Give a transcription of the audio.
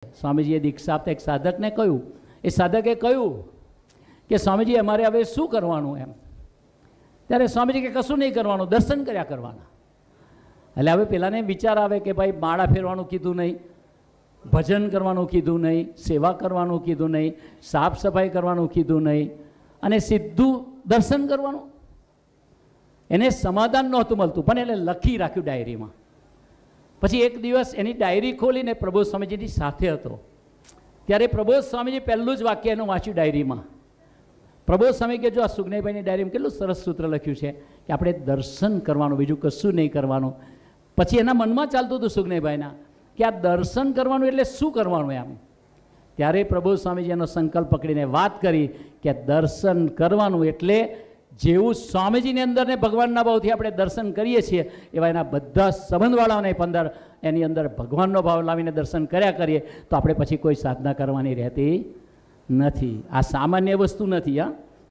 સ્વામીજીએ દીક્ષા આપતા એક સાધકને કહ્યું, એ સાધકે કહ્યું કે સ્વામીજી અમારે હવે શું કરવાનું એમ. ત્યારે સ્વામીજી કે કશું નહીં કરવાનું, દર્શન કર્યા કરવાના. એટલે હવે પેલાને વિચાર આવે કે ભાઈ માળા ફેરવાનું કીધું નહીં, ભજન કરવાનું કીધું નહીં, સેવા કરવાનું કીધું નહીં, સાફ સફાઈ કરવાનું કીધું નહીં, અને સીધું દર્શન કરવાનું. એને સમાધાન નહોતું મળતું, પણ એને લખી રાખ્યું ડાયરીમાં. પછી એક દિવસ એની ડાયરી ખોલીને પ્રબોધ સ્વામીજીની સાથે હતો. ત્યારે પ્રબોધ સ્વામીજી પહેલું જ વાક્ય એનું વાંચ્યું ડાયરીમાં. પ્રબોધ સ્વામી કે જો આ સુગનયભાઈની ડાયરીમાં કેટલું સરસ સૂત્ર લખ્યું છે કે આપણે દર્શન કરવાનું, બીજું કશું નહીં કરવાનું. પછી એના મનમાં ચાલતું હતું સુગનયભાઈના કે આ દર્શન કરવાનું એટલે શું કરવાનું એમ. ત્યારે પ્રબોધ સ્વામીજી એનો સંકલ્પ પકડીને વાત કરી કે દર્શન કરવાનું એટલે જેવું સ્વામીજીની અંદર ને ભગવાનના ભાવથી આપણે દર્શન કરીએ છીએ એવા એના બધા સંબંધવાળાઓને અંદર એની અંદર ભગવાનનો ભાવ લાવીને દર્શન કર્યા કરીએ તો આપણે પછી કોઈ સાધના કરવાની રહેતી નથી. આ સામાન્ય વસ્તુ નથી. હા,